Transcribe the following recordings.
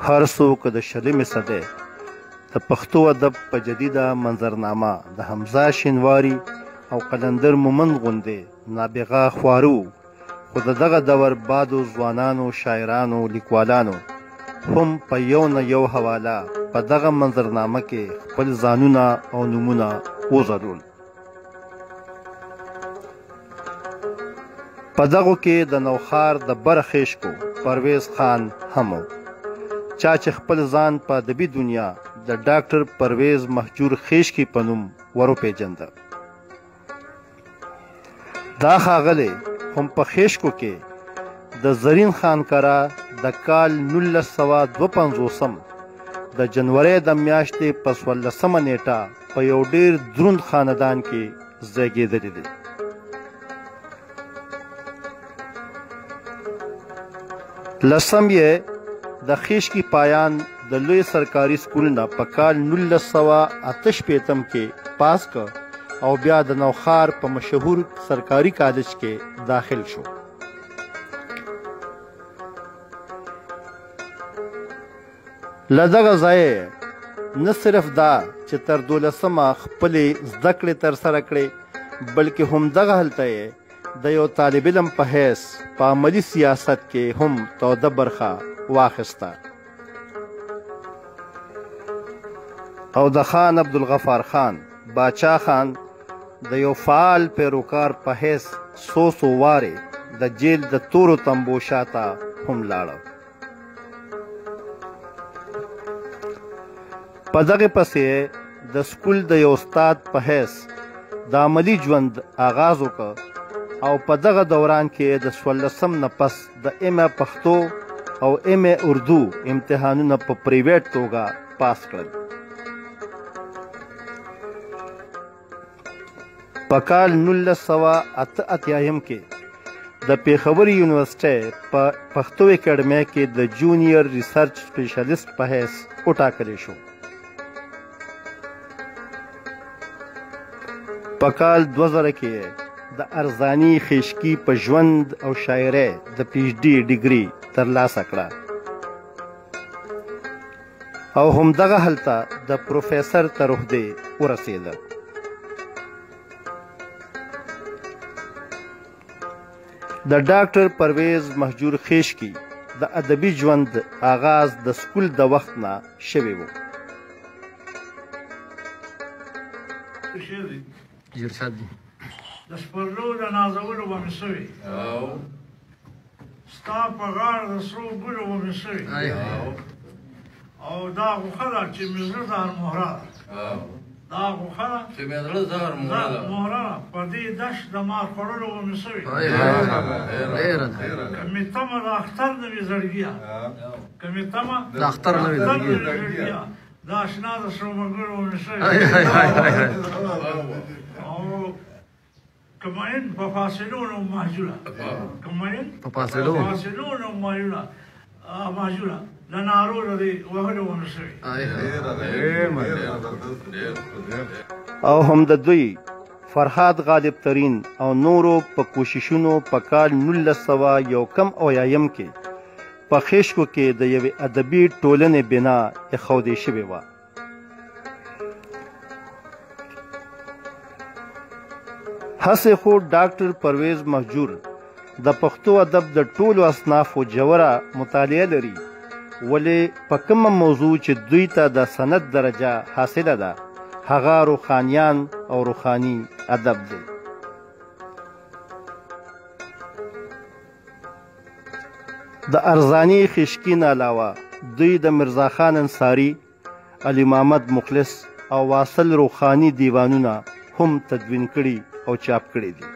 هر څوک د شلمې صدۍ د پښتو ادب په جدیده منظرنامه د حمزه شینواري او قلندر مومند غوندې نابغه خواره وو، خو د دغه دور بادو ځوانانو، شاعرانو، لیکوالانو هم په یو نه یو حواله په دغه منظرنامه کې خپل ځانونه او نومونه وځلول. په دغو کې د نوښار د برخیشکو پرویز خان هم و، چا چې خپل ځان په ادبي دنیا د ډاکټر پرویز مهجور خیشکي په نوم وروپېژنده. دا ښاغلی هم په خیشکو کې د زرین خان کره د کال 1952 د جنورۍ د میاشتې په 14 نیټه په یو ډېر دروند خاندان کې زیږېدلی دی. لسم یې د خیشکي پایان د لوی سرکاري سکول نه په کال 1968 کې پاس کړ او بیا د نوښار په مشهور سرکاري کالج کې داخل شو. له دغه ځایه نه صرف دا چې تر 12مه خپلې زده کړې ترسره کړې، بلکې همدغه هلته یې د یو طالب علم په حیث په عملي سیاست کې هم توده برخه واخیسته او د خان عبدالغفار خان باچا خان د یو فعال پیروکار په حیث څو وارې د جیل د تورو تمبو شاته هم لاړه. په دغې پسې د سکول د یو استاد په حیث د عملي ژوند آغاز وکړ او په دغه دوران کې د 14 نه پس د MA پښتو او MA اردو امتحانونه په پرایویټ توګه پاس کړل. په کال 1988 کې د پېښور یونیورسټۍ په پښتو اکیډمۍ کې د جونیئر ریسرچ سپیشلیسټ په حیث وټاکلی شو. په کال 2000 کې د ارزانی خیشکی په ژوند او شاعرۍ د PhD ډیګري ترلاسه کړه او همدغه هلته د پروفیسر تر عهدې ورسېده. د ډاکټر پرویز مهجور خیشکی د ادبي ژوند آغاز د سکول د وخت نه شوی و. د سپرلو د نازولو به مې سوي، ستا په غاړه د سرو ګلو به مې سوي، او دا غوښه ده چې مې زړه زهر مهره ده، دا غوښه ده چې مې زړه زهر مهره ده، په دې دشت د مار خوړلو به مې سوي. که مې تمه د اختر نه وي زړګیه، که مې تمه د اختر نه وي زړګیه، دا اشنا د سرو ګلو به مې سوي. کماین په فاصلونو مهجوره، کماین په فاصلونو مهجوره د نارو د وهلو به مې سوي. او هم د دوی فرهاد غالب ترین او نورو په کوششونو په کال 1991 کې په خیشکو کې د یوې ادبي ټولنې بنا ایښودل شوې وه. هسې خو ډاکټر پرویز مهجور د پښتو ادب د ټولو اصنافو جوړه مطالعه لري، ولې په کومه موضوع چې دوی ته د سند درجه حاصله ده هغه روحانیان او روحاني ادب دی. د ارزانی خیشکی نه علاوه دوی د مرزا خان انصاري، علي محمد مخلص او واصل روحاني دیوانونه هم تدوین کړي او چاپ کړي دي.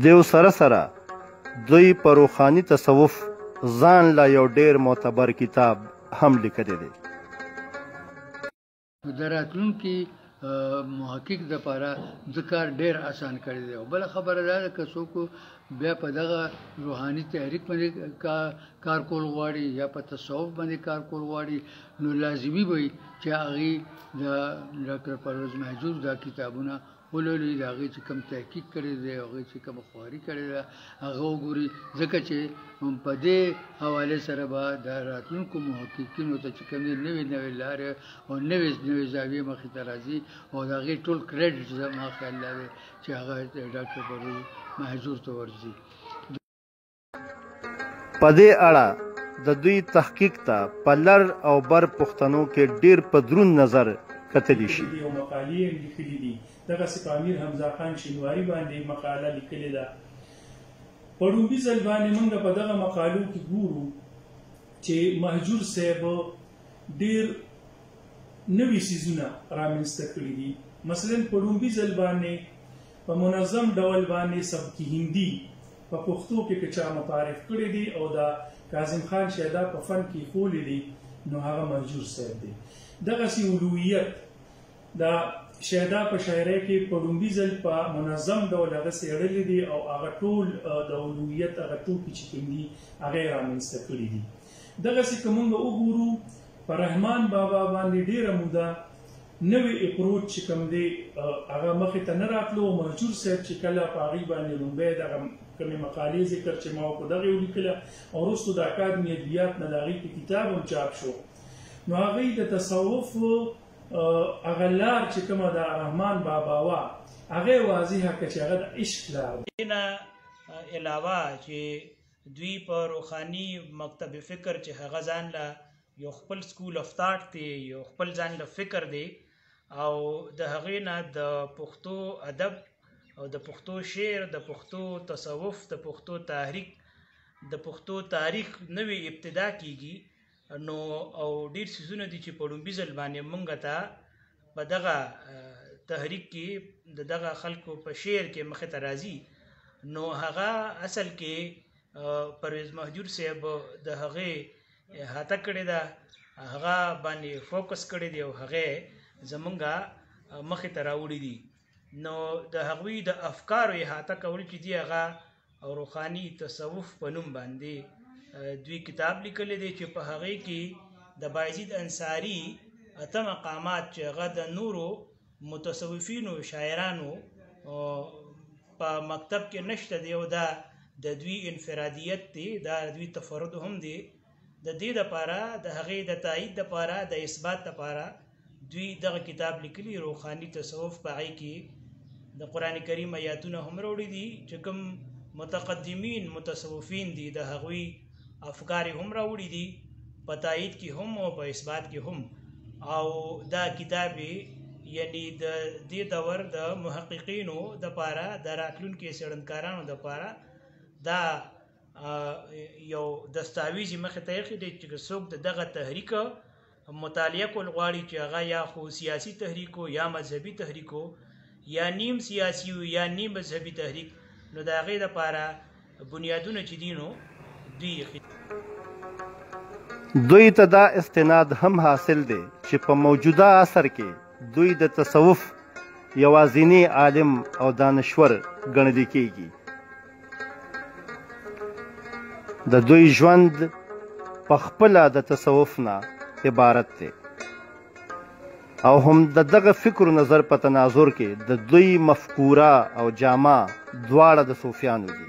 دیو سره سره دوی په روحاني تصوف ځان لا یو ډیر معتبر کتاب هم لیکلی دی. د راتلونکي محقق دپاره د کار ډیر آسان کړی دی. او بله خبره دا ده که څوک بیا په دغه روحاني تحریک باندې کار کول غواړي یا په تصوف باندې کار کول غواړي، نو لازمي به وي چې هغې د ډاکټر پرویز مهجور دا کتابونه ولولي د هغې چې کوم تحقیق کړی دی هغې چې کومه خواري کړې ده هغه وګوري ځکه چې په دې حوالې سره به د راتلونکو محققینو ته چې کوم دي نوې نوې لارې او نوې زاویې مخې ته راځي او د هغې ټول کریډټ زما خیال دا دی چې هغه ډاکټر بروي محجور ته ورځي. په دې اړه د دوی تحقیق ته په لر او بر پښتنو کې ډېر په دروند نظر کتلی شي. یو مقالې یې لیکلي دي دغسې په امیر حمزه خان شینواري باندې مقاله لیکلې ده. په ډومبي ځل باندې موږ په دغه مقالو کې ګورو چې مهجور صاحب ډېر نوي څیزونه رامنځته کړي دي. مثلا په ډومبي ځل باندې په منظم ډول باندې سبک هندي په پښتو کې که چا متعارف کړي دي او د کاظم خان شیدا په فن کې ښوولي دي نو هغه مهجور صاحب دی. دغسې علویت د شیدا په شاعرۍ کې په ډومبي ځل په منظم ډول هغه څېړلي دي او هغه ټول د علویت هغه ټوکي چې کوم دي هغه یې رامنځته کړي دي. دغسې که موږ وګورو په رحمان بابا باندې ډېره موده نوی اپروچ چې کوم دی هغه مخې ته نه راتلو. مهجور صاحب چې کله په هغې باندې لومبی دغه کومې مقالې ذکر چې ما په دغې ولیکله او وروستو د اکاډمي ادبیات نه د هغې په کتاب هم چاپ شو نو هغې د تصوف هغه لار چې کومه د رحمان بابا وه هغه یې واضحه کړه چې هغه د عشق لار ده. دې نه علاوه چې دوی په روحاني مکتب فکر چې هغه ځان له یو خپل سکول اف تاټ دی یو خپل ځان له فکر دی او د هغې نه د پښتو ادب او د پښتو شعر د پښتو تصوف د پښتو تحریک د پښتو تاریخ نوې ابتدا کیږي نو او ډېر څیزونه دي چې په ډومبي ځل باندې موږ ته په دغه تحریک کې د دغه خلکو په شعر کې مخې ته راځي نو هغه اصل کې پرویز مهجور صاحب د هغې احاطه کړې ده هغه باندې فوکس کړی دی او هغې زمونږه مخې ته راوړي دي. نو د هغوی د افکارو احاطه کول چې دي هغه روحاني تصوف په نوم باندې دوی کتاب لیکلی دی چې په هغې کې د بایزید انصاري 8 مقامات چې هغه د نورو متصوفینو شاعرانو په مکتب کې نشته دی او دا د دوی انفرادیت دی دا دوی تفرد هم دی د دې دپاره د هغې د تایید دپاره د اثبات دپاره دوی دغه کتاب لیکلي روحاني تصوف په هغې کې د قرآن کریم آیاتونه هم راوړي دي چې کوم متقدمین متصوفین دي د هغوی افکار هم راوړي دي په تایید کې هم او په اثبات کې هم او دا کتاب یعنی د دې دور د محققینو دپاره د راتلونکي څېړنکارانو دپاره دا یو دستاویزي مخې ته ایښی دی چې څوک د دغه تحریک مطالعه کول غواړي چې هغه یا خو سیاسي تحریک یا مذهبي تحریک یا نیم سیاسي یا نیم مذهبي تحریک نو د هغې دپاره بنیادونه چې دي نو دوی ته دا استناد هم حاصل دی چې په موجوده عصر کې دوی د تصوف یوازینی عالم او دانشور ګڼل کېږي. د دوی ژوند په خپله د تصوف نه عبارت دی او هم د دغه فکر نظر په تناظر کې د دوی مفکوره او جامه دواړه د صوفیانو دي.